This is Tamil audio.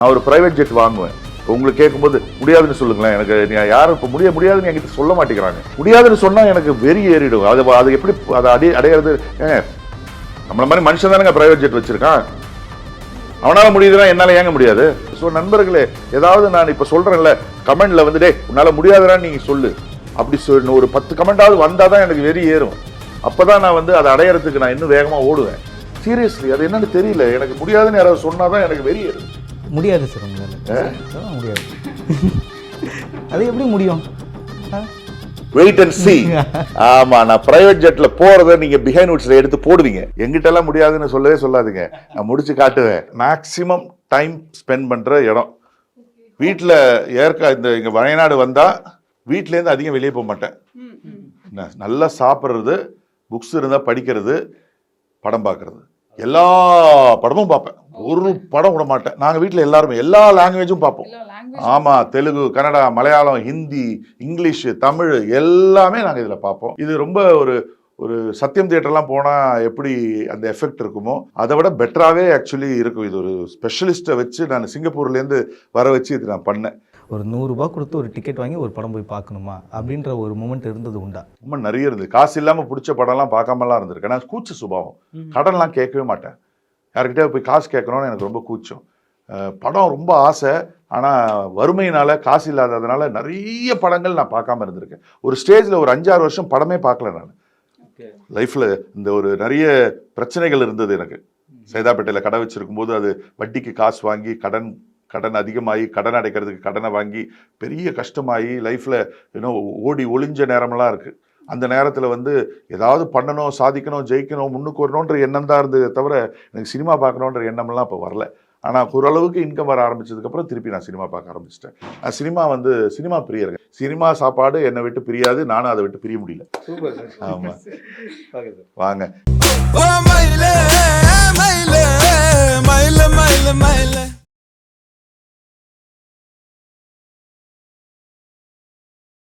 நான் ஒரு பிரைவேட் ஜெட் வாங்குவேன். உங்களுக்கு கேட்கும்போது முடியாதுன்னு சொல்லுங்களேன். எனக்கு யாரும் இப்போ முடியாதுன்னு என்கிட்ட சொல்ல மாட்டேங்கிறாங்க. முடியாதுன்னு சொன்னா எனக்கு வெறி ஏறிடும். அது எப்படி அதை அடையிறது? நம்மள மாதிரி மனுஷன் தானேங்க பிரைவேட் ஜெட் வச்சிருக்கான். அவனால முடியுதுன்னா என்னால ஏங்க முடியாது? ஸோ நண்பர்களே, ஏதாவது நான் இப்போ சொல்றேன்ல, கமெண்ட்ல வந்து டே உன்னால முடியாதுன்னு நீங்க சொல்லு அப்படி சொல்லு, ஒரு 10 கமெண்டாவது வந்தாதான் எனக்கு வெறி ஏறும். அப்பதான் நான் வந்து அதை அடையறதுக்கு நான் இன்னும் வேகமா ஓடுவேன். சீரியஸ்லி அது என்னன்னு தெரியல. எனக்கு முடியாதுன்னு யாராவது சொன்னாதான் எனக்கு வெறி ஏறும். முடியாது சார், முடியாது. அது எப்படி முடியும்? Wait and see. ஆமா, நான் பிரைவேட் ஜெட்ல போறத நீங்க பிஹைண்ட் வுட்ஸ்ல எடுத்து போடுவீங்க. எங்கிட்ட எல்லாம் முடியாதுன்னு சொல்லவே சொல்லாதீங்க, நான் முடிச்சு காட்டுவேன். மேக்சிமம் டைம் ஸ்பெண்ட் பண்ற இடம் வீட்டுல. இங்க வயநாடு வந்தா வீட்ல இருந்து அதிகம் வெளியே போக மாட்டேன். நல்லா சாப்பிட்றது, புக்ஸ் இருந்தா படிக்கிறது, படம் பார்க்கறது. எல்லா படமும் பார்ப்பேன், ஒரு படம் விட மாட்டேன். நாங்க வீட்டுல எல்லாருமே எல்லா லாங்குவேஜும் பார்ப்போம். ஆமா, தெலுங்கு, கன்னடா, மலையாளம், ஹிந்தி, இங்கிலீஷ், தமிழ் எல்லாமே நாங்க இதுல பார்ப்போம். இது ரொம்ப ஒரு சத்தியம் தியேட்டர்லாம் போனா எப்படி அந்த எஃபெக்ட் இருக்குமோ அதை விட பெட்டராகவே ஆக்சுவலி இருக்கும். இது ஒரு ஸ்பெஷலிஸ்ட்டை வச்சு நான் சிங்கப்பூர்லேருந்து வர வச்சு இது நான் பண்ணேன். ஒரு 100 ரூபாய் கொடுத்து ஒரு டிக்கெட் வாங்கி ஒரு படம் போய் பார்க்கணுமா அப்படின்ற ஒரு மூமெண்ட் இருந்தது உண்டா? ரொம்ப நிறைய இருந்தது. காசு இல்லாமல் பிடிச்ச படம்லாம் பார்க்காமலாம் இருந்திருக்கு. நான் கூச்ச சுபாவம், கடன்லாம் கேட்கவே மாட்டேன். யார்கிட்டே போய் காசு கேட்கணும்னு எனக்கு ரொம்ப கூச்சம். படம் ரொம்ப ஆசை, ஆனால் வறுமையினால காசு இல்லாததுனால நிறைய படங்கள் நான் பார்க்காம இருந்திருக்கேன். ஒரு ஸ்டேஜில் ஒரு 5-6 வருஷம் படமே பார்க்கல நான். லைஃப்பில் இந்த ஒரு நிறைய பிரச்சனைகள் இருந்தது எனக்கு. சைதாப்பேட்டையில் கடை வச்சிருக்கும் போது அது வட்டிக்கு காசு வாங்கி கடன் அதிகமாகி கடன் அடைக்கிறதுக்கு கடனை வாங்கி பெரிய கஷ்டமாகி லைஃப்பில் இன்னும் ஓடி ஒளிஞ்ச நேரமெல்லாம் இருக்குது. அந்த நேரத்தில் வந்து ஏதாவது பண்ணணும், சாதிக்கணும், ஜெயிக்கணும், முன்னுக்கு வரணுன்ற எண்ணம் தான் இருந்தது தவிர எனக்கு சினிமா பார்க்கணுன்ற எண்ணமெல்லாம் இப்போ வரல. ஆனால் ஓரளவுக்கு இன்கம் வர ஆரம்பிச்சதுக்கப்புறம் திருப்பி நான் சினிமா பார்க்க ஆரம்பிச்சிட்டேன். சினிமா பிரியருங்க. சினிமா சாப்பாடு என்னை விட்டு பிரியாது, நானும் அதை விட்டு பிரிய முடியல. ஆமாம், வாங்க.